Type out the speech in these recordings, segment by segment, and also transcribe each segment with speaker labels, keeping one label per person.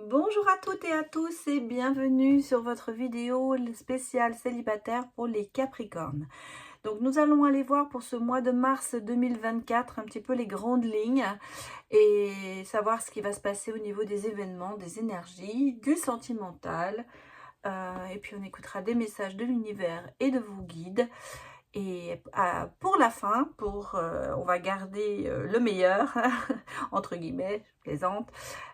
Speaker 1: Bonjour à toutes et à tous et bienvenue sur votre vidéo spéciale célibataire pour les Capricornes. Donc nous allons aller voir pour ce mois de mars 2024 un petit peu les grandes lignes et savoir ce qui va se passer au niveau des événements, des énergies, du sentimental. Et puis on écoutera des messages de l'univers et de vos guides. Et pour la fin, on va garder le meilleur, entre guillemets, je plaisante.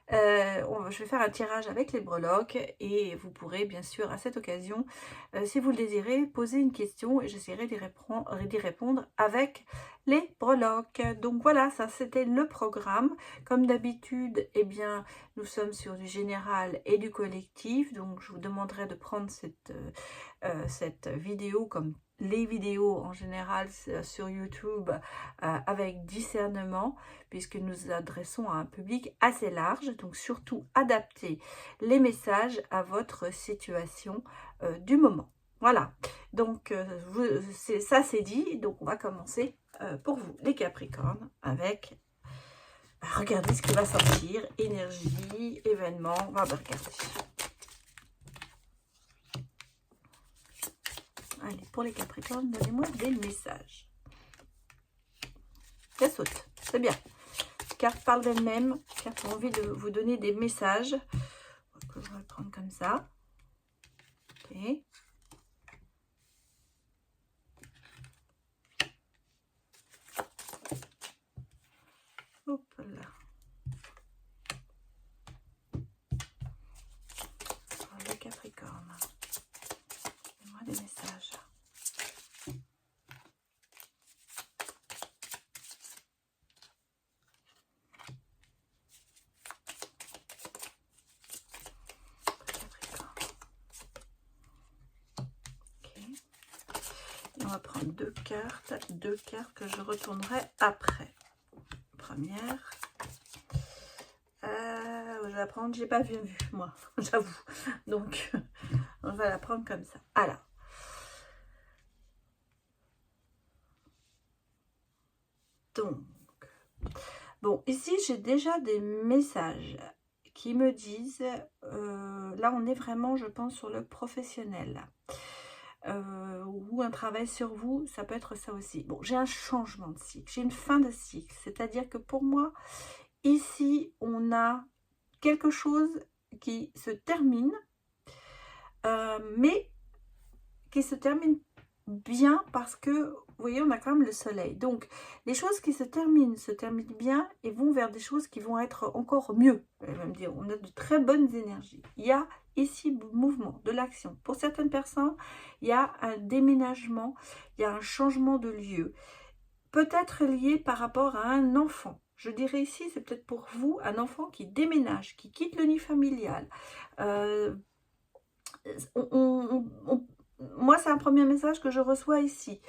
Speaker 1: Je vais faire un tirage avec les breloques et vous pourrez bien sûr à cette occasion, si vous le désirez, poser une question et j'essaierai d'y répondre avec les breloques. Donc voilà, ça c'était le programme. Comme d'habitude, eh bien, nous sommes sur du général et du collectif, donc je vous demanderai de prendre cette vidéo comme les vidéos en général sur YouTube avec discernement, puisque nous adressons à un public assez large, donc surtout adaptez les messages à votre situation du moment. Voilà, donc ça c'est dit, donc on va commencer pour vous les Capricornes avec, regardez ce qui va sortir, énergie, événement, on va regarder. Allez, pour les Capricornes, donnez-moi des messages. Ça saute, c'est bien. Les cartes parlent d'elles-mêmes. Les cartes ont envie de vous donner des messages. On va le prendre comme ça. Ok. Hop là. Pour les Capricornes, donnez-moi des messages. On va prendre deux cartes que je retournerai après. Première. Je vais la prendre, j'ai pas vu moi, j'avoue. Donc, on va la prendre comme ça. Alors. Donc, bon, ici, j'ai déjà des messages qui me disent, là, on est vraiment, je pense, sur le professionnel. Ou un travail sur vous, ça peut être ça aussi. Bon, j'ai un changement de cycle, j'ai une fin de cycle, c'est-à-dire que pour moi, ici, on a quelque chose qui se termine, mais qui se termine bien parce que, vous voyez, on a quand même le soleil. Donc, les choses qui se terminent bien et vont vers des choses qui vont être encore mieux. Je vais me dire, on a de très bonnes énergies. Il y a ici du mouvement, de l'action. Pour certaines personnes, il y a un déménagement, il y a un changement de lieu. Peut-être lié par rapport à un enfant. Je dirais ici, c'est peut-être pour vous, un enfant qui déménage, qui quitte le nid familial. Moi, c'est un premier message que je reçois ici.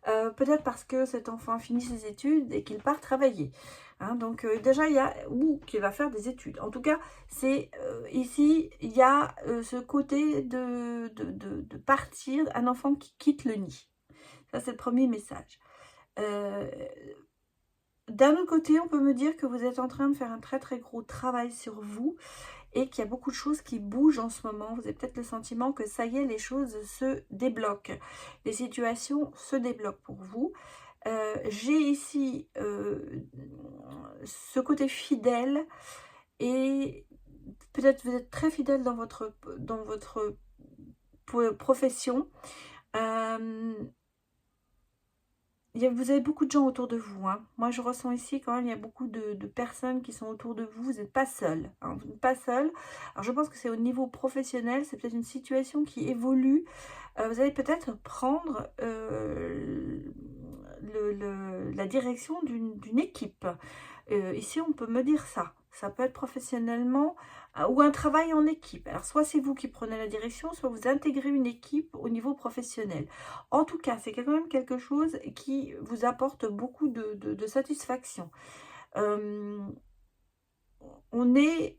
Speaker 1: Peut-être parce que cet enfant a fini ses études et qu'il part travailler. Hein, donc déjà, il y a... ou qu'il va faire des études. En tout cas, c'est ici, il y a ce côté de partir, un enfant qui quitte le nid. Ça, c'est le premier message. D'un autre côté, on peut me dire que vous êtes en train de faire un très très gros travail sur vous et qu'il y a beaucoup de choses qui bougent en ce moment. Vous avez peut-être le sentiment que ça y est, les choses se débloquent. Les situations se débloquent pour vous. J'ai ici ce côté fidèle et peut-être vous êtes très fidèle dans votre profession. Vous avez beaucoup de gens autour de vous. Hein. Moi, je ressens ici quand même, il y a beaucoup de personnes qui sont autour de vous. Vous n'êtes pas seul. Hein. Vous n'êtes pas seul. Alors, je pense que c'est au niveau professionnel. C'est peut-être une situation qui évolue. Vous allez peut-être prendre la direction d'une équipe. Ici, on peut me dire ça. Ça peut être professionnellement ou un travail en équipe. Alors, soit c'est vous qui prenez la direction, soit vous intégrez une équipe au niveau professionnel. En tout cas, c'est quand même quelque chose qui vous apporte beaucoup de satisfaction. On est...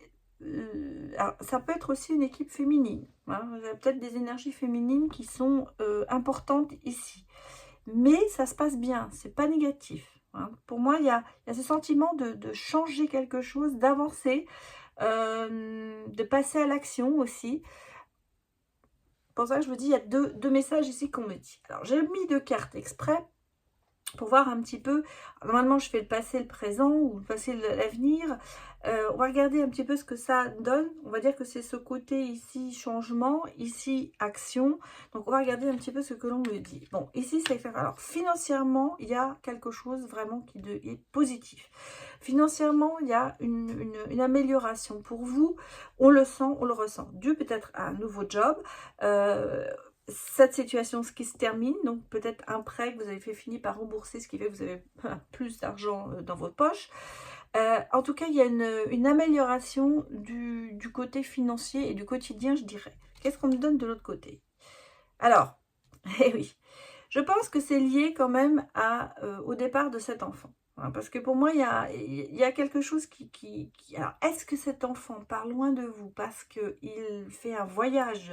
Speaker 1: alors, ça peut être aussi une équipe féminine. Hein. Vous avez peut-être des énergies féminines qui sont importantes ici. Mais ça se passe bien, c'est pas négatif. Hein. Pour moi, il y a ce sentiment de changer quelque chose, d'avancer. de passer à l'action aussi. Pour ça que je vous dis, il y a deux messages ici qu'on me dit. Alors, j'ai mis 2 cartes exprès pour voir un petit peu. Normalement, je fais le passé, le présent ou le passé, l'avenir. On va regarder un petit peu ce que ça donne. On va dire que c'est ce côté ici, changement, ici, action. Donc, on va regarder un petit peu ce que l'on me dit. Bon, ici, c'est clair. Alors, financièrement, il y a quelque chose vraiment qui est positif. Financièrement, il y a une amélioration pour vous. On le sent, on le ressent. Dû peut-être à un nouveau job. Cette situation, ce qui se termine, donc peut-être un prêt que vous avez fait finir par rembourser, ce qui fait que vous avez plus d'argent dans votre poche. En tout cas, il y a une amélioration du côté financier et du quotidien, je dirais. Qu'est-ce qu'on me donne de l'autre côté? Alors, eh oui, je pense que c'est lié quand même au départ de cet enfant. Hein, parce que pour moi, il y a quelque chose qui... Alors, est-ce que cet enfant part loin de vous parce qu'il fait un voyage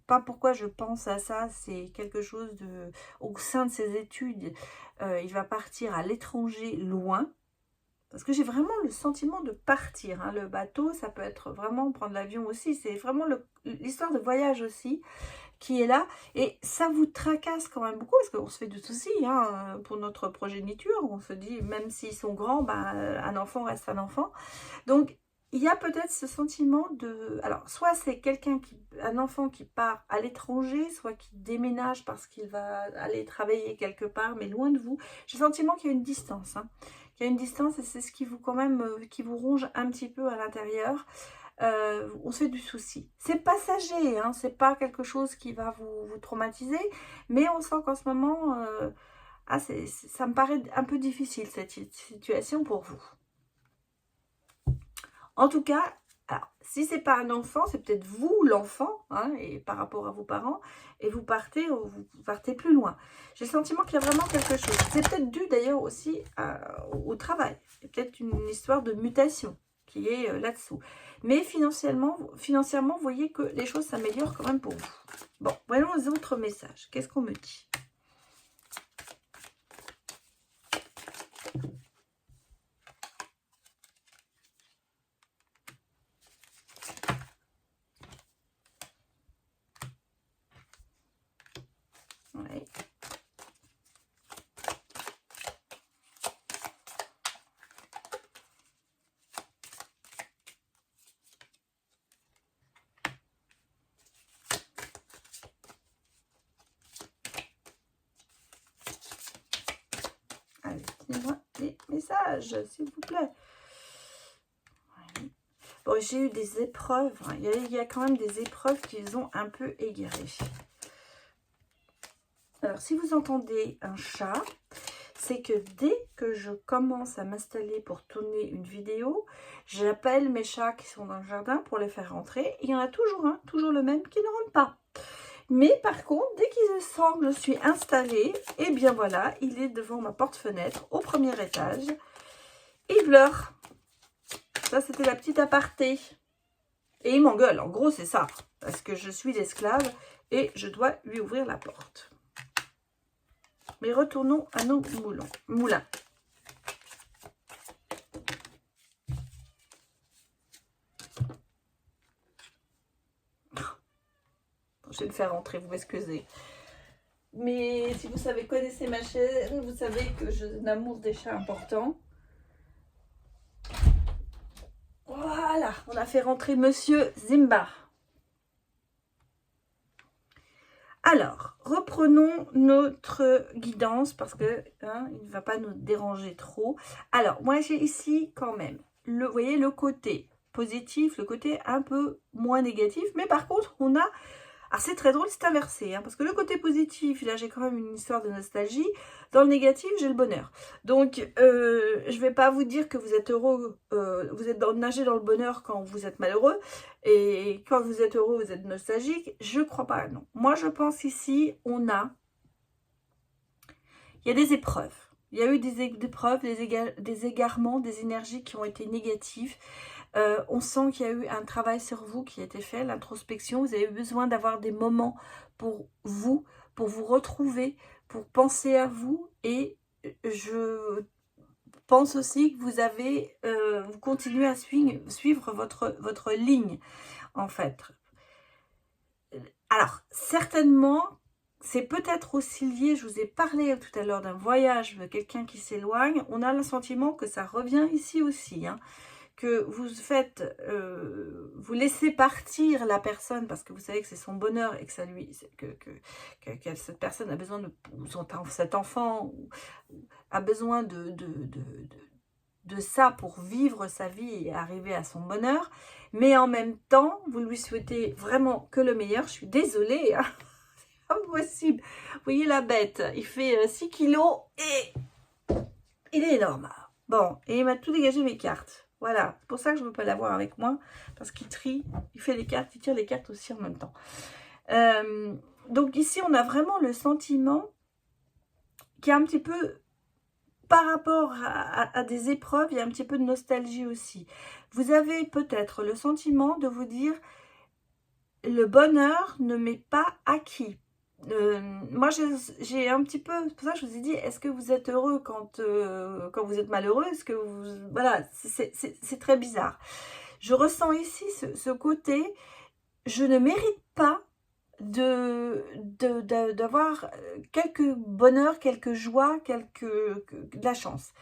Speaker 1: pas pourquoi je pense à ça, c'est quelque chose au sein de ses études, il va partir à l'étranger loin, parce que j'ai vraiment le sentiment de partir, hein. Le bateau, ça peut être vraiment prendre l'avion aussi, c'est vraiment l'histoire de voyage aussi qui est là, et ça vous tracasse quand même beaucoup, parce qu'on se fait du souci hein, pour notre progéniture, on se dit, même s'ils sont grands, ben, un enfant reste un enfant, donc il y a peut-être ce sentiment de... Alors, soit c'est un enfant qui part à l'étranger, soit qui déménage parce qu'il va aller travailler quelque part, mais loin de vous. J'ai le sentiment qu'il y a une distance. Hein. Qu'il y a une distance et c'est ce qui vous, quand même, qui vous ronge un petit peu à l'intérieur. On se fait du souci. C'est passager, hein, c'est pas quelque chose qui va vous traumatiser, mais on sent qu'en ce moment, ça me paraît un peu difficile, cette situation pour vous. En tout cas, alors, si c'est pas un enfant, c'est peut-être vous l'enfant, hein, et par rapport à vos parents, et vous partez plus loin. J'ai le sentiment qu'il y a vraiment quelque chose. C'est peut-être dû d'ailleurs aussi au travail. C'est peut-être une histoire de mutation qui est là-dessous. Mais financièrement, vous voyez que les choses s'améliorent quand même pour vous. Bon, voyons les autres messages. Qu'est-ce qu'on me dit ? Ouais. Allez, donnez-moi les messages, s'il vous plaît. Ouais. Bon, j'ai eu des épreuves. Hein. Il y a quand même des épreuves qui les ont un peu égarées. Alors, si vous entendez un chat, c'est que dès que je commence à m'installer pour tourner une vidéo, j'appelle mes chats qui sont dans le jardin pour les faire rentrer. Il y en a toujours un, toujours le même, qui ne rentre pas. Mais par contre, dès qu'il sent que je suis installée, et bien voilà, il est devant ma porte-fenêtre au premier étage. Il pleure. Ça, c'était la petite aparté. Et il m'engueule. En gros, c'est ça. Parce que je suis l'esclave et je dois lui ouvrir la porte. Mais retournons à nos moulins. Je vais le faire rentrer, vous m'excusez. Mais si vous savez, connaissez ma chaîne, vous savez que j'ai un amour des chats important. Voilà, on a fait rentrer Monsieur Zimba. Alors, reprenons notre guidance parce que hein, il ne va pas nous déranger trop. Alors, moi j'ai ici quand même, vous voyez, le côté positif, le côté un peu moins négatif. Mais par contre, on a... Alors, c'est très drôle, c'est inversé. Hein, parce que le côté positif, là, j'ai quand même une histoire de nostalgie. Dans le négatif, j'ai le bonheur. Donc, je ne vais pas vous dire que vous êtes heureux, vous êtes nagé dans le bonheur quand vous êtes malheureux. Et quand vous êtes heureux, vous êtes nostalgique. Je ne crois pas, non. Moi, je pense ici, il y a des épreuves. Il y a eu des épreuves, des égarements, des énergies qui ont été négatives. On sent qu'il y a eu un travail sur vous qui a été fait, l'introspection. Vous avez besoin d'avoir des moments pour vous retrouver, pour penser à vous. Et je pense aussi que vous continuez à suivre votre ligne, en fait. Alors, certainement, c'est peut-être aussi lié, je vous ai parlé tout à l'heure d'un voyage, de quelqu'un qui s'éloigne, on a le sentiment que ça revient ici aussi, hein, que vous laissez partir la personne parce que vous savez que c'est son bonheur et que ça lui, que cette personne a besoin cet enfant a besoin de ça pour vivre sa vie et arriver à son bonheur, mais en même temps, vous lui souhaitez vraiment que le meilleur. Je suis désolée, hein, c'est impossible. Vous voyez la bête, il fait 6 kilos et il est énorme. Bon, et il m'a tout dégagé mes cartes. Voilà, c'est pour ça que je ne veux pas l'avoir avec moi, parce qu'il trie, il fait les cartes, il tire les cartes aussi en même temps. Donc ici, on a vraiment le sentiment qui est un petit peu... Par rapport à des épreuves, il y a un petit peu de nostalgie aussi. Vous avez peut-être le sentiment de vous dire le bonheur ne m'est pas acquis. Moi, j'ai un petit peu... C'est pour ça que je vous ai dit, est-ce que vous êtes heureux quand vous êtes malheureux? Est-ce que vous... Voilà, c'est très bizarre. Je ressens ici ce côté, je ne mérite pas d'avoir quelques bonheurs, quelques joies, de la chance.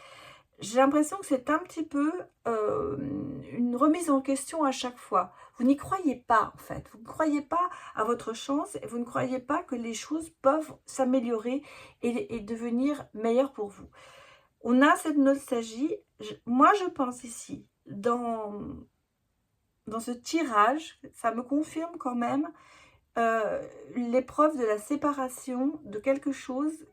Speaker 1: J'ai l'impression que c'est un petit peu une remise en question à chaque fois. Vous n'y croyez pas en fait, vous ne croyez pas à votre chance et vous ne croyez pas que les choses peuvent s'améliorer et devenir meilleures pour vous. On a cette nostalgie, moi je pense ici, dans ce tirage, ça me confirme quand même l'épreuve de la séparation de quelque chose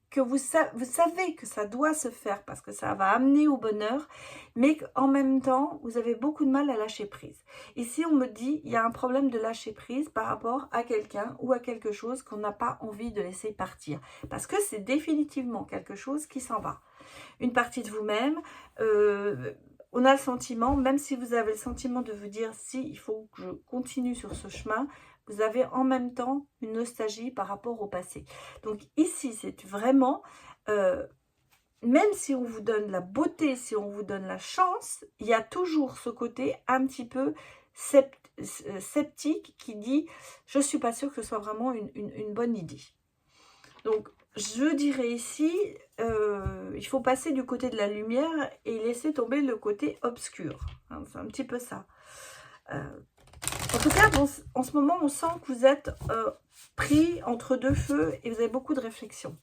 Speaker 1: que vous savez que ça doit se faire parce que ça va amener au bonheur, mais qu'en même temps, vous avez beaucoup de mal à lâcher prise. Ici, on me dit, il y a un problème de lâcher prise par rapport à quelqu'un ou à quelque chose qu'on n'a pas envie de laisser partir. Parce que c'est définitivement quelque chose qui s'en va. Une partie de vous-même, on a le sentiment, même si vous avez le sentiment de vous dire, si, il faut que je continue sur ce chemin, vous avez en même temps une nostalgie par rapport au passé. Donc ici, c'est vraiment, même si on vous donne la beauté, si on vous donne la chance, il y a toujours ce côté un petit peu sceptique qui dit, je ne suis pas sûre que ce soit vraiment une bonne idée. Donc, je dirais ici, il faut passer du côté de la lumière et laisser tomber le côté obscur. Hein, c'est un petit peu ça. En tout cas, en ce moment, on sent que vous êtes pris entre deux feux et vous avez beaucoup de réflexion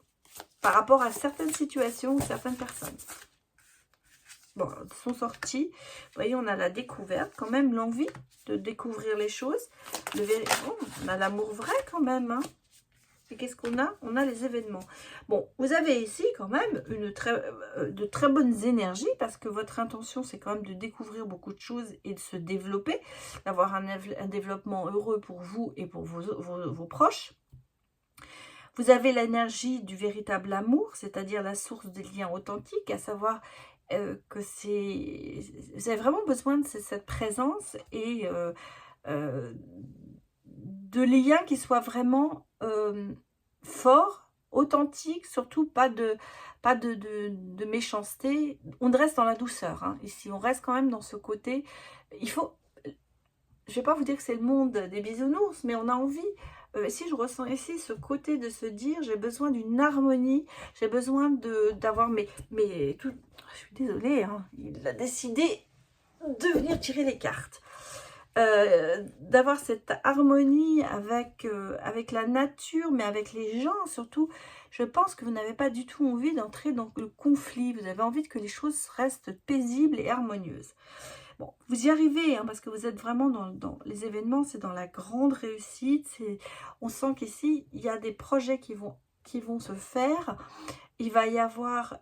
Speaker 1: par rapport à certaines situations ou certaines personnes. Bon, ils sont sortis. Vous voyez, on a la découverte, quand même, l'envie de découvrir les choses. On a l'amour vrai quand même, hein. Et qu'est-ce qu'on a? On a les événements. Bon, vous avez ici quand même de très bonnes énergies parce que votre intention, c'est quand même de découvrir beaucoup de choses et de se développer, d'avoir un développement heureux pour vous et pour vos proches. Vous avez l'énergie du véritable amour, c'est-à-dire la source des liens authentiques, à savoir que vous avez vraiment besoin de cette présence et de liens qui soient vraiment forts, authentiques, surtout pas de méchanceté. On reste dans la douceur, hein, ici, on reste quand même dans ce côté. Il faut, je ne vais pas vous dire que c'est le monde des bisounours, mais on a envie. Si je ressens ici ce côté de se dire, j'ai besoin d'une harmonie, j'ai besoin d'avoir tout. Je suis désolée, hein, il a décidé de venir tirer les cartes. D'avoir cette harmonie avec la nature, mais avec les gens surtout. Je pense que vous n'avez pas du tout envie d'entrer dans le conflit. Vous avez envie que les choses restent paisibles et harmonieuses. Bon, vous y arrivez, hein, parce que vous êtes vraiment dans les événements, c'est dans la grande réussite. On sent qu'ici, il y a des projets qui vont se faire. Il va y avoir...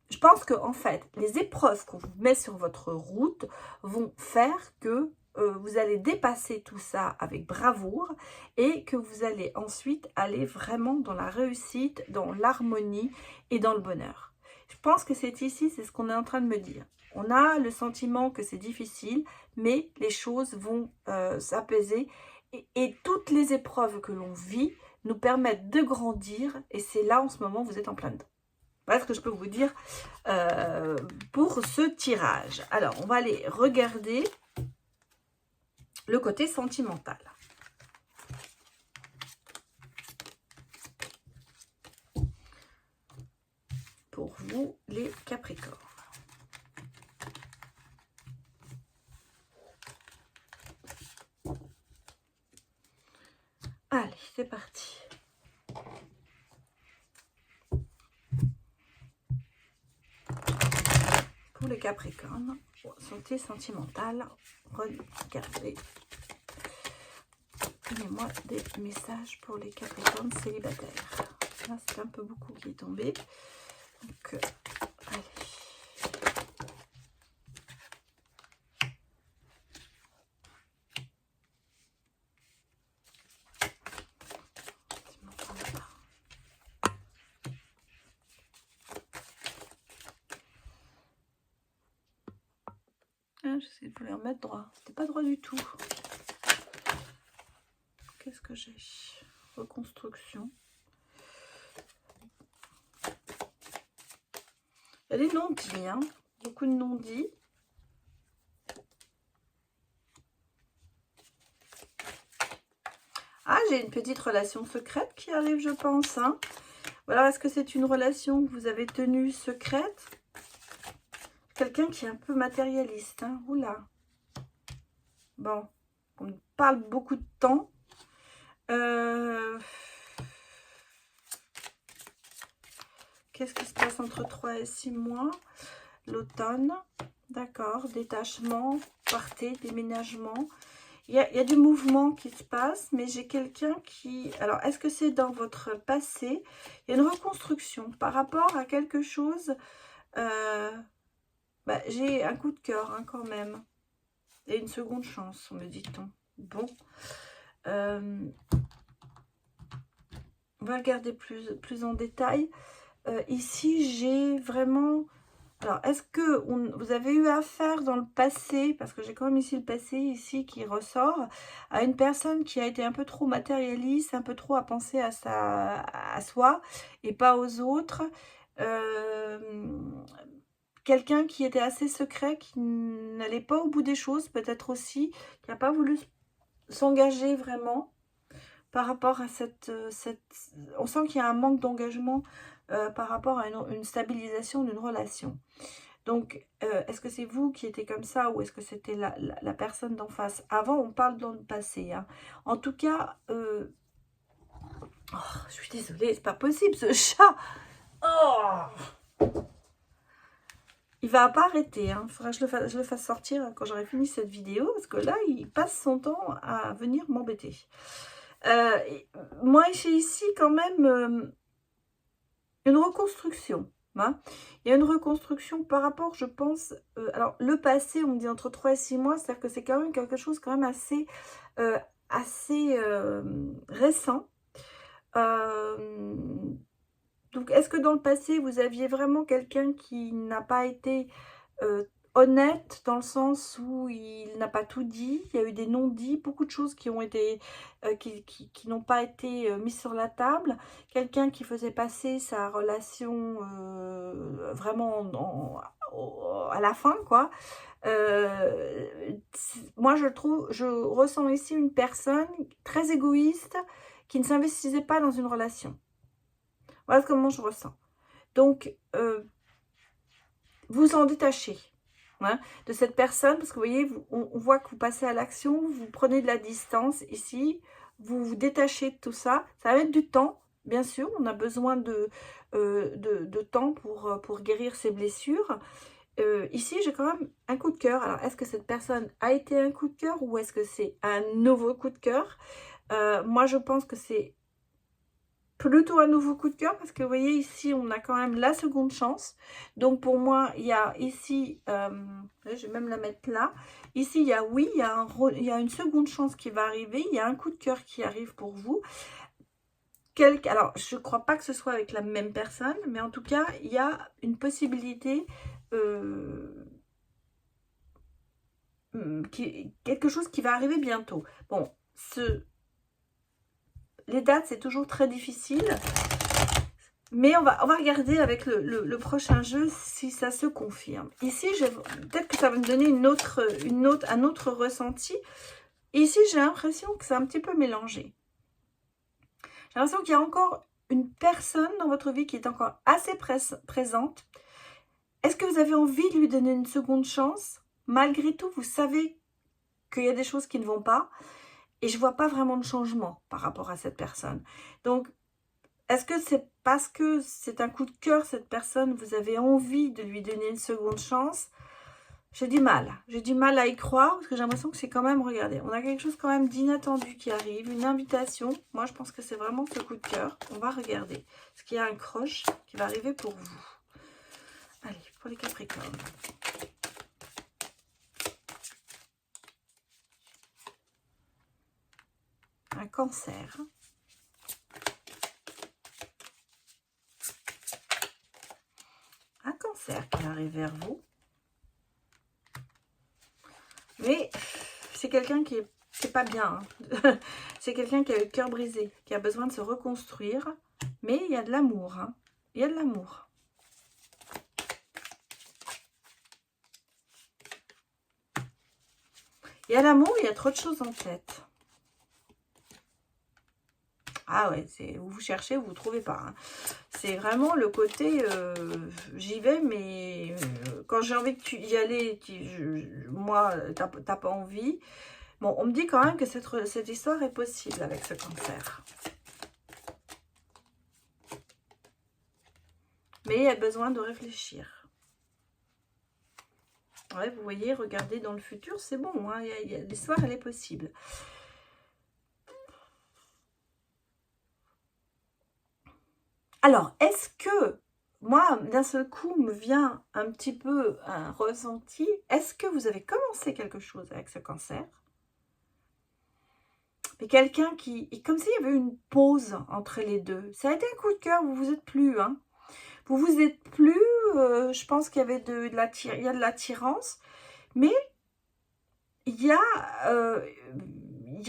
Speaker 1: je pense que en fait, les épreuves qu'on vous met sur votre route vont faire que vous allez dépasser tout ça avec bravoure et que vous allez ensuite aller vraiment dans la réussite, dans l'harmonie et dans le bonheur. Je pense que c'est ici, c'est ce qu'on est en train de me dire. On a le sentiment que c'est difficile, mais les choses vont s'apaiser et toutes les épreuves que l'on vit nous permettent de grandir et c'est là en ce moment vous êtes en plein dedans. Voilà ce que je peux vous dire pour ce tirage. Alors, on va aller regarder le côté sentimental. Pour vous, les Capricornes. Allez, c'est parti. Pour les Capricornes, santé sentimentale, regardez. Donnez-moi des messages pour les Capricornes célibataires. Là, c'est un peu beaucoup qui est tombé. Donc, allez. J'essaie de vous les remettre droit. C'était pas droit du tout. Qu'est-ce que j'ai? Reconstruction. Il y a des non-dits, hein. Beaucoup de non-dits. Ah, j'ai une petite relation secrète qui arrive, je pense. Hein. Ou alors, est-ce que c'est une relation que vous avez tenue secrète? Quelqu'un qui est un peu matérialiste. Hein. Oula. Bon, on parle beaucoup de temps. Qu'est-ce qui se passe entre 3 et 6 mois? L'automne. D'accord. Détachement, partez, déménagement. Il y a du mouvement qui se passe, mais j'ai quelqu'un qui... Alors, est-ce que c'est dans votre passé? Il y a une reconstruction par rapport à quelque chose. J'ai un coup de cœur, hein, quand même. Et une seconde chance, me dit-on. Bon. On va regarder plus en détail. Ici, j'ai vraiment... Alors, est-ce que vous avez eu affaire dans le passé, parce que j'ai quand même ici le passé, ici, qui ressort, à une personne qui a été un peu trop matérialiste, un peu trop à penser à soi et pas aux autres. Quelqu'un qui était assez secret, qui n'allait pas au bout des choses, peut-être aussi, qui n'a pas voulu s'engager vraiment par rapport à cette... On sent qu'il y a un manque d'engagement par rapport à une stabilisation d'une relation. Donc, est-ce que c'est vous qui étiez comme ça ou est-ce que c'était la personne d'en face? Avant, on parle dans le passé. Hein. En tout cas, oh, je suis désolée, c'est pas possible ce chat. Oh, il va pas arrêter. Hein. Il faudra que je le fasse sortir quand j'aurai fini cette vidéo parce que là, il passe son temps à venir m'embêter. Moi, j'ai ici quand même une reconstruction. Hein. Il y a une reconstruction par rapport, je pense... alors, le passé, on me dit entre 3 et 6 mois, c'est-à-dire que c'est quand même quelque chose quand même assez récent. Donc, est-ce que dans le passé, vous aviez vraiment quelqu'un qui n'a pas été honnête dans le sens où il n'a pas tout dit, il y a eu des non-dits, beaucoup de choses qui ont été qui n'ont pas été mises sur la table, quelqu'un qui faisait passer sa relation vraiment à la fin, quoi. Moi, je ressens ici une personne très égoïste qui ne s'investissait pas dans une relation. Voilà comment je ressens. Donc, vous en détachez. Hein, de cette personne, parce que vous voyez, on voit que vous passez à l'action, vous prenez de la distance ici, vous vous détachez de tout ça, ça va mettre du temps, bien sûr, on a besoin de temps pour guérir ses blessures. Ici, j'ai quand même un coup de cœur. Alors, est-ce que cette personne a été un coup de cœur ou est-ce que c'est un nouveau coup de cœur? Moi, je pense que c'est plutôt un nouveau coup de cœur parce que vous voyez ici on a quand même la seconde chance. Donc pour moi il y a ici je vais même la mettre là, ici il y a oui, il y a une seconde chance qui va arriver, il y a un coup de cœur qui arrive pour vous. Alors je ne crois pas que ce soit avec la même personne, mais en tout cas il y a une possibilité quelque chose qui va arriver bientôt. Bon, les dates, c'est toujours très difficile. Mais on va regarder avec le prochain jeu si ça se confirme. Ici, peut-être que ça va me donner un autre ressenti. Ici, j'ai l'impression que c'est un petit peu mélangé. J'ai l'impression qu'il y a encore une personne dans votre vie qui est encore assez présente. Est-ce que vous avez envie de lui donner une seconde chance? Malgré tout, vous savez qu'il y a des choses qui ne vont pas. Et je ne vois pas vraiment de changement par rapport à cette personne. Donc, est-ce que c'est parce que c'est un coup de cœur, cette personne, vous avez envie de lui donner une seconde chance? J'ai du mal à y croire, parce que j'ai l'impression que c'est quand même, regardez, on a quelque chose quand même d'inattendu qui arrive, une invitation. Moi, je pense que c'est vraiment ce coup de cœur. On va regarder. Est-ce qu'il y a un croche qui va arriver pour vous? Allez, pour les Capricornes. Un Cancer. Un Cancer qui arrive vers vous. Mais c'est quelqu'un qui est pas bien. Hein. C'est quelqu'un qui a eu le cœur brisé, qui a besoin de se reconstruire. Mais il y a de l'amour. Hein. Il y a de l'amour. Il y a l'amour, il y a trop de choses en tête. Ah ouais, vous cherchez, vous ne trouvez pas. Hein. C'est vraiment le côté, j'y vais, mais quand j'ai envie d'y aller, moi, t'as pas envie. Bon, on me dit quand même que cette histoire est possible avec ce Cancer. Mais il y a besoin de réfléchir. Ouais, vous voyez, regardez dans le futur, c'est bon. Hein, l'histoire, elle est possible. Alors, est-ce que, moi, d'un seul coup, me vient un petit peu un ressenti. Est-ce que vous avez commencé quelque chose avec ce Cancer? Mais quelqu'un qui, comme s'il y avait une pause entre les deux. Ça a été un coup de cœur, vous vous êtes plus, hein. Vous vous êtes plus, je pense qu'il y avait de l'attirance, mais il y a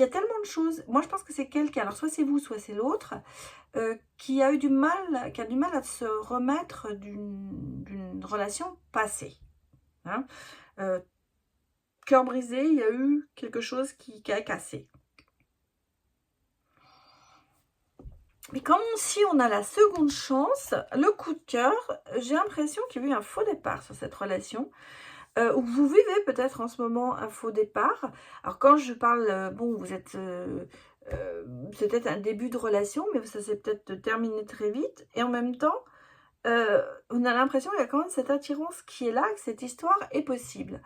Speaker 1: tellement de choses. Moi, je pense que c'est quelqu'un, alors soit c'est vous, soit c'est l'autre, qui a du mal à se remettre d'une relation passée. Hein. Cœur brisé, il y a eu quelque chose qui a cassé. Mais comme si on a la seconde chance, le coup de cœur, j'ai l'impression qu'il y a eu un faux départ sur cette relation. Ou vous vivez peut-être en ce moment un faux départ. Alors quand je parle, bon, vous êtes peut-être un début de relation, mais ça s'est peut-être terminé très vite. Et en même temps, on a l'impression qu'il y a quand même cette attirance qui est là, que cette histoire est possible.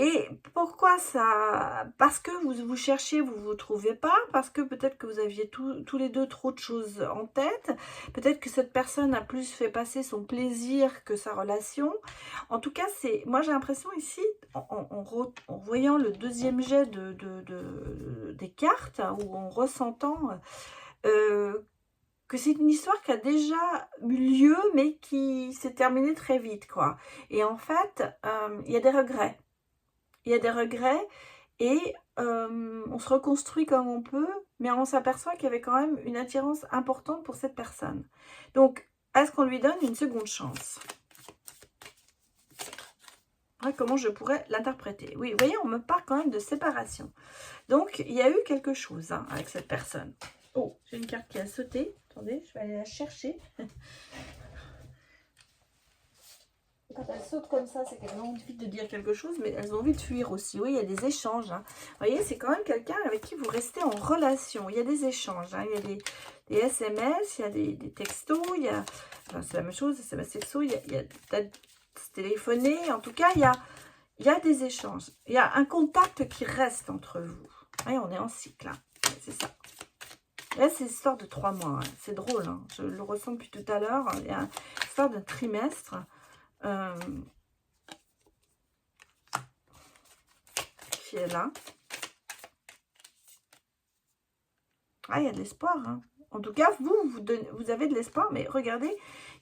Speaker 1: Et pourquoi ça? Parce que vous cherchiez, vous ne vous trouvez pas, parce que peut-être que vous aviez tous les deux trop de choses en tête, peut-être que cette personne a plus fait passer son plaisir que sa relation. En tout cas, moi j'ai l'impression ici, en voyant le deuxième jet des cartes, ou en ressentant que c'est une histoire qui a déjà eu lieu, mais qui s'est terminée très vite, quoi. Et en fait, il y a des regrets. Il y a des regrets et on se reconstruit comme on peut, mais on s'aperçoit qu'il y avait quand même une attirance importante pour cette personne. Donc, est-ce qu'on lui donne une seconde chance? Ouais, comment je pourrais l'interpréter? Oui, vous voyez, on me parle quand même de séparation. Donc, il y a eu quelque chose hein, avec cette personne. Oh, j'ai une carte qui a sauté. Attendez, je vais aller la chercher. Quand elles sautent comme ça, c'est qu'elles ont envie de dire quelque chose, mais elles ont envie de fuir aussi. Oui, il y a des échanges. Hein. Vous voyez, c'est quand même quelqu'un avec qui vous restez en relation. Il y a des échanges. Hein. Il y a des SMS, il y a des textos, il y a... Enfin, c'est la même chose, SMS texto, il y a peut-être téléphoner. En tout cas, il y a des échanges. Il y a un contact qui reste entre vous. Oui, on est en cycle. Hein. C'est ça. Là, c'est l'histoire de 3 mois. Hein. C'est drôle. Hein. Je le ressens depuis tout à l'heure. Il y a l'histoire d'un trimestre. Qui est là. Ah, il y a de l'espoir. Hein. En tout cas, vous avez de l'espoir, mais regardez,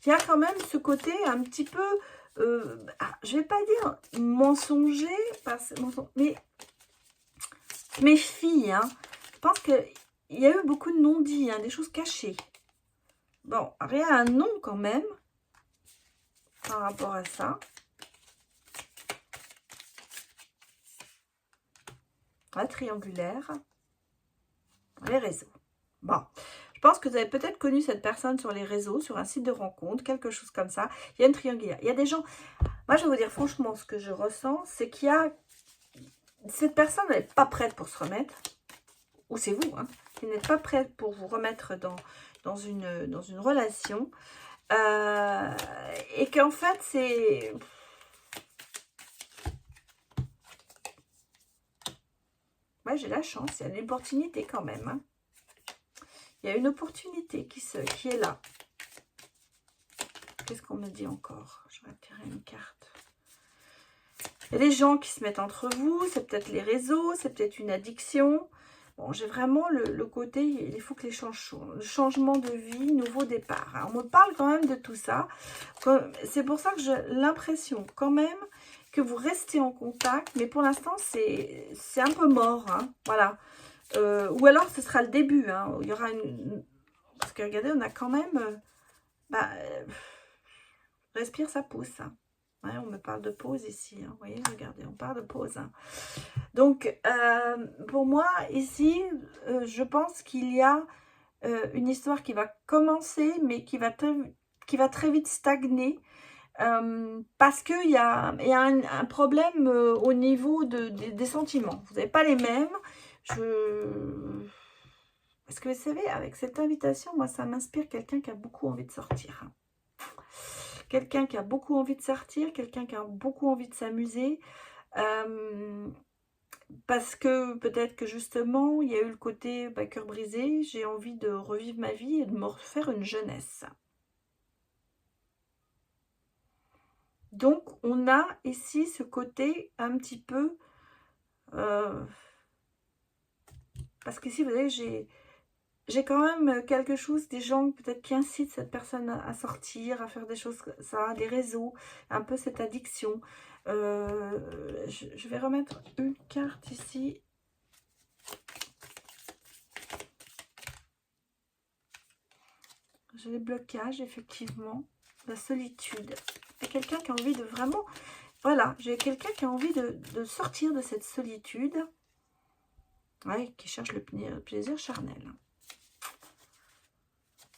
Speaker 1: il y a quand même ce côté un petit peu, je vais pas dire mensonger, mais méfie. Hein. Je pense qu'il y a eu beaucoup de non-dits, hein, des choses cachées. Bon, rien un nom quand même par rapport à ça. Ouais, triangulaire. Les réseaux. Bon, je pense que vous avez peut-être connu cette personne sur les réseaux, sur un site de rencontre, quelque chose comme ça. Il y a une triangulaire. Il y a des gens... Moi, je vais vous dire franchement, ce que je ressens, c'est qu'il y a... Cette personne n'est pas prête pour se remettre. Ou c'est vous, hein, qui n'êtes pas prête pour vous remettre dans une relation. Et qu'en fait, c'est... Ouais, j'ai la chance, il y a une opportunité quand même. Hein. Il y a une opportunité qui est là. Qu'est-ce qu'on me dit encore? Je vais tirer une carte. Il y a des gens qui se mettent entre vous, c'est peut-être les réseaux, c'est peut-être une addiction. Bon, j'ai vraiment le côté, il faut que les changements de vie, nouveau départ. Hein. On me parle quand même de tout ça. C'est pour ça que j'ai l'impression quand même que vous restez en contact, mais pour l'instant, c'est un peu mort. Hein. Voilà. Ou alors, ce sera le début. Hein. Il y aura une... Parce que regardez, on a quand même... respire, ça pousse. Hein. Ouais, on me parle de pause ici. Hein. Vous voyez, regardez, on parle de pause. Hein. Donc, pour moi, ici, je pense qu'il y a une histoire qui va commencer, mais qui va très vite stagner. Parce qu'il y a un problème au niveau des sentiments. Vous n'avez pas les mêmes. Parce que vous savez, avec cette invitation, moi, ça m'inspire quelqu'un qui a beaucoup envie de sortir. Hein. Quelqu'un qui a beaucoup envie de sortir, quelqu'un qui a beaucoup envie de s'amuser. Parce que peut-être que justement, il y a eu le côté cœur brisé, j'ai envie de revivre ma vie et de me refaire une jeunesse. Donc, on a ici ce côté un petit peu... parce qu'ici, vous voyez, j'ai quand même quelque chose, des gens peut-être qui incitent cette personne à sortir, à faire des choses, ça, des réseaux, un peu cette addiction. Je vais remettre une carte ici. J'ai les blocages, effectivement, la solitude. Il y a quelqu'un qui a envie de vraiment... Voilà, j'ai quelqu'un qui a envie de sortir de cette solitude. Ouais, qui cherche le plaisir charnel.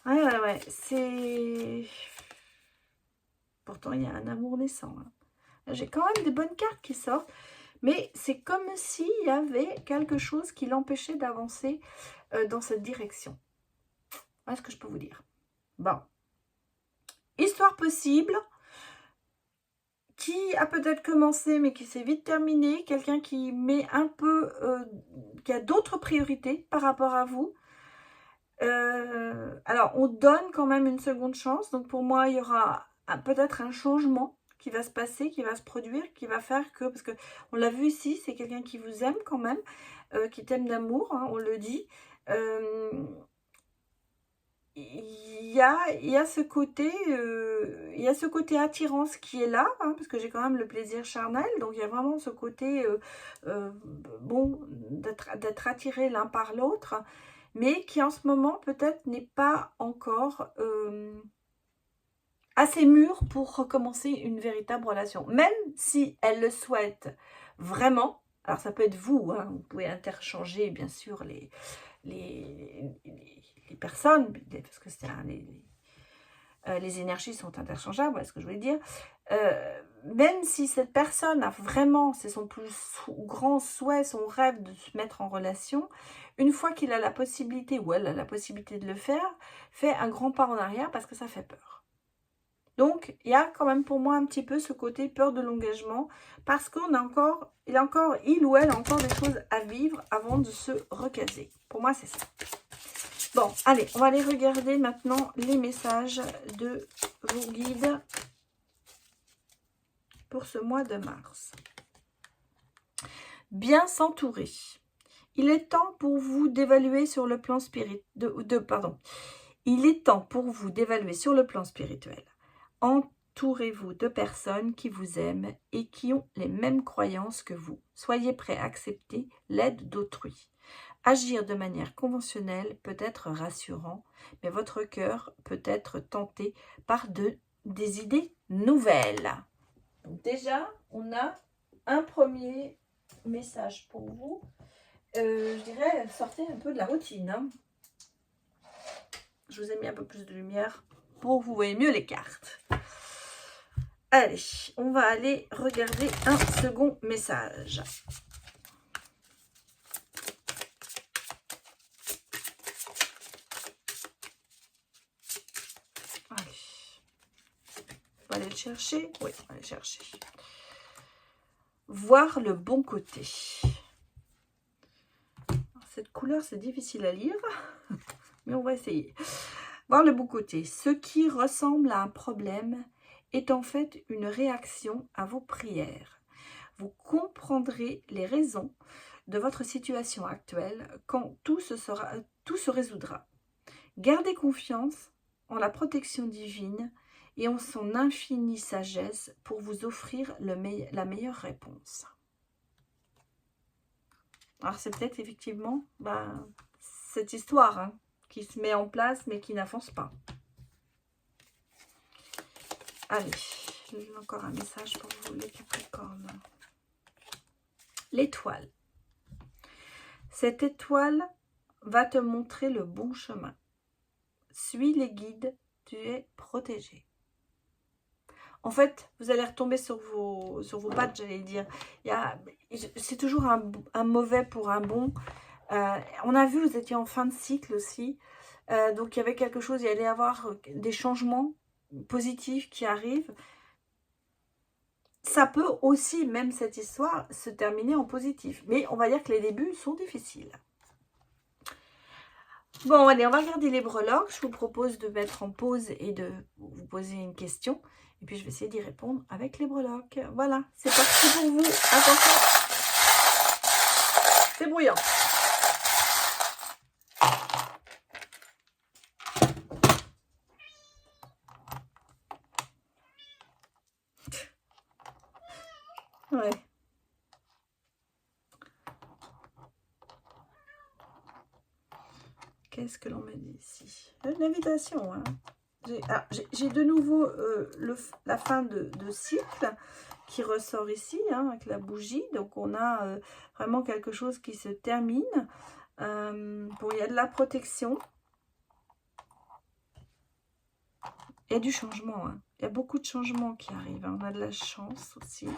Speaker 1: Ouais, c'est... Pourtant, il y a un amour naissant. Hein. J'ai quand même des bonnes cartes qui sortent. Mais c'est comme s'il y avait quelque chose qui l'empêchait d'avancer dans cette direction. Voilà ce que je peux vous dire. Bon. Histoire possible. Qui a peut-être commencé, mais qui s'est vite terminé. Quelqu'un qui met un peu... qui a d'autres priorités par rapport à vous. Alors, on donne quand même une seconde chance. Donc, pour moi, il y aura peut-être un changement qui va se passer, qui va se produire, qui va faire que... Parce que on l'a vu ici, c'est quelqu'un qui vous aime quand même, qui t'aime d'amour, hein, on le dit. Il y a ce côté... il y a ce côté attirance qui est là, hein, parce que j'ai quand même le plaisir charnel. Donc, il y a vraiment ce côté, bon, d'être attiré l'un par l'autre, mais qui en ce moment peut-être n'est pas encore assez mûr pour recommencer une véritable relation. Même si elle le souhaite vraiment, alors ça peut être vous, hein, vous pouvez interchanger bien sûr les personnes, parce que c'est les énergies sont interchangeables, voilà ce que je voulais dire. Même si cette personne a vraiment, c'est son plus grand souhait, son rêve de se mettre en relation, une fois qu'il a la possibilité, ou elle a la possibilité de le faire, fait un grand pas en arrière parce que ça fait peur. Donc, il y a quand même pour moi un petit peu ce côté peur de l'engagement, parce qu'on a encore, il ou elle a encore des choses à vivre avant de se recaser. Pour moi, c'est ça. Bon, allez, on va aller regarder maintenant les messages de vos guides pour ce mois de mars. Bien s'entourer. Il est temps pour vous d'évaluer sur le plan Il est temps pour vous d'évaluer sur le plan spirituel. Entourez-vous de personnes qui vous aiment et qui ont les mêmes croyances que vous. Soyez prêts à accepter l'aide d'autrui. Agir de manière conventionnelle peut être rassurant, mais votre cœur peut être tenté par des idées nouvelles. Donc déjà, on a un premier message pour vous. Je dirais, sortez un peu de la routine. Hein. Je vous ai mis un peu plus de lumière pour que vous voyez mieux les cartes. Allez, on va aller regarder un second message. Allez. On va aller le chercher. Oui, on va aller chercher. Voir le bon côté. Cette couleur, c'est difficile à lire, mais on va essayer. Voir le bon côté. Ce qui ressemble à un problème est en fait une réaction à vos prières. Vous comprendrez les raisons de votre situation actuelle quand tout se résoudra. Gardez confiance en la protection divine et en son infinie sagesse pour vous offrir la meilleure réponse. Alors c'est peut-être effectivement cette histoire qui se met en place mais qui n'avance pas. Allez, j'ai encore un message pour vous les Capricornes. L'étoile. Cette étoile va te montrer le bon chemin. Suis les guides, tu es protégé. En fait, vous allez retomber sur vos pattes, j'allais dire. C'est toujours un mauvais pour un bon. On a vu, vous étiez en fin de cycle aussi. Donc, il y avait quelque chose, il y allait y avoir des changements positifs qui arrivent. Ça peut aussi, même cette histoire, se terminer en positif. Mais on va dire que les débuts sont difficiles. Bon, allez, on va regarder les breloques. Je vous propose de mettre en pause et de vous poser une question. Et puis, je vais essayer d'y répondre avec les breloques. Voilà, c'est parti pour vous. Attention, c'est bruyant. Ouais. Qu'est-ce que l'on me dit ici? Une invitation, hein. J'ai de nouveau la fin de cycle qui ressort ici, avec la bougie. Donc, on a vraiment quelque chose qui se termine. Bon, il y a de la protection. Il y a du changement. Il y a beaucoup de changements qui arrivent. On a de la chance aussi.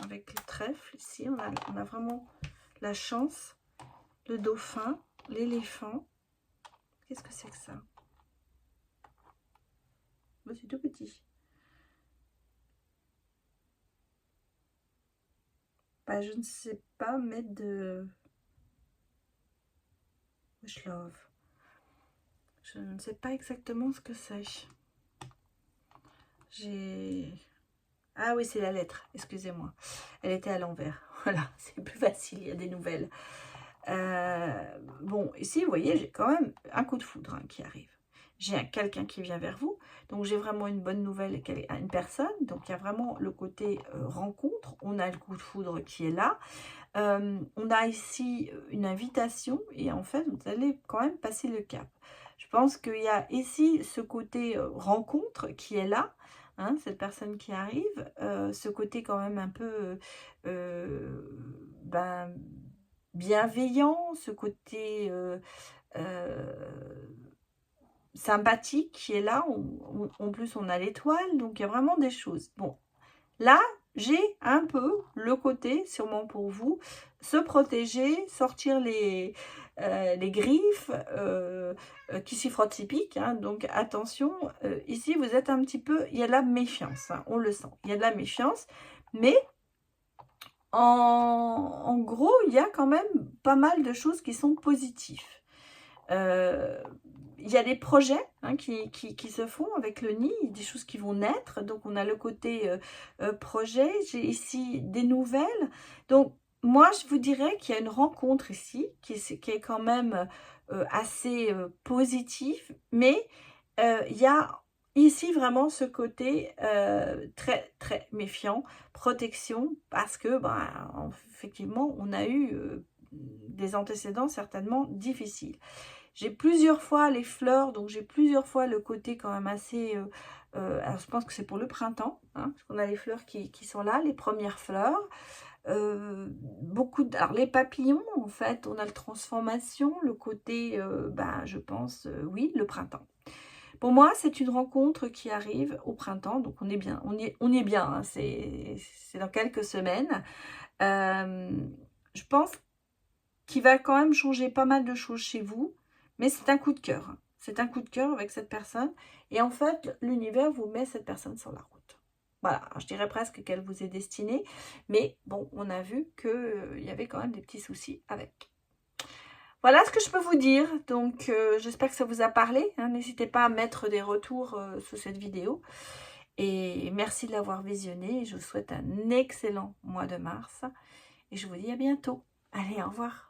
Speaker 1: Avec le trèfle ici, on a vraiment la chance. Le dauphin, l'éléphant. Qu'est-ce que c'est que ça? C'est tout petit. Je ne sais pas mettre de... Wish love. Je ne sais pas exactement ce que c'est. Ah oui, c'est la lettre, excusez-moi. Elle était à l'envers. Voilà, c'est plus facile, il y a des nouvelles. Bon, ici, vous voyez, j'ai quand même un coup de foudre qui arrive. J'ai quelqu'un qui vient vers vous. Donc, j'ai vraiment une bonne nouvelle à une personne. Donc, il y a vraiment le côté rencontre. On a le coup de foudre qui est là. On a ici une invitation. Et en fait, vous allez quand même passer le cap. Je pense qu'il y a ici ce côté rencontre qui est là. Cette personne qui arrive. Ce côté quand même un peu... bienveillant, ce côté sympathique qui est là. En plus, on a l'étoile, donc il y a vraiment des choses. Bon, là, j'ai un peu le côté, sûrement pour vous, se protéger, sortir les griffes qui s'y frottent, s'y piquent. Donc, attention, ici, vous êtes un petit peu... Il y a de la méfiance, on le sent. Il y a de la méfiance, mais... En gros, il y a quand même pas mal de choses qui sont positives. Il y a des projets qui se font avec le nid, des choses qui vont naître. Donc, on a le côté projet. J'ai ici des nouvelles. Donc, moi, je vous dirais qu'il y a une rencontre ici qui est quand même assez positive. Mais il y a ici, vraiment, ce côté très, très méfiant, protection, parce que, ben, effectivement, on a eu des antécédents certainement difficiles. J'ai plusieurs fois les fleurs, donc j'ai plusieurs fois le côté quand même assez... alors, je pense que c'est pour le printemps, hein, parce qu'on a les fleurs qui sont là, les premières fleurs. Alors les papillons, en fait, on a la transformation, le côté, ben, je pense, oui, le printemps. Pour moi, c'est une rencontre qui arrive au printemps, donc on est bien, on y est bien, hein, c'est dans quelques semaines. Je pense qu'il va quand même changer pas mal de choses chez vous, mais c'est un coup de cœur, hein. C'est un coup de cœur avec cette personne, et en fait, l'univers vous met cette personne sur la route. Voilà, je dirais presque qu'elle vous est destinée, mais bon, on a vu qu'il y avait quand même des petits soucis avec. Voilà ce que je peux vous dire, donc j'espère que ça vous a parlé, hein. N'hésitez pas à mettre des retours sous cette vidéo, et merci de l'avoir visionné, je vous souhaite un excellent mois de mars, et je vous dis à bientôt. Allez, au revoir.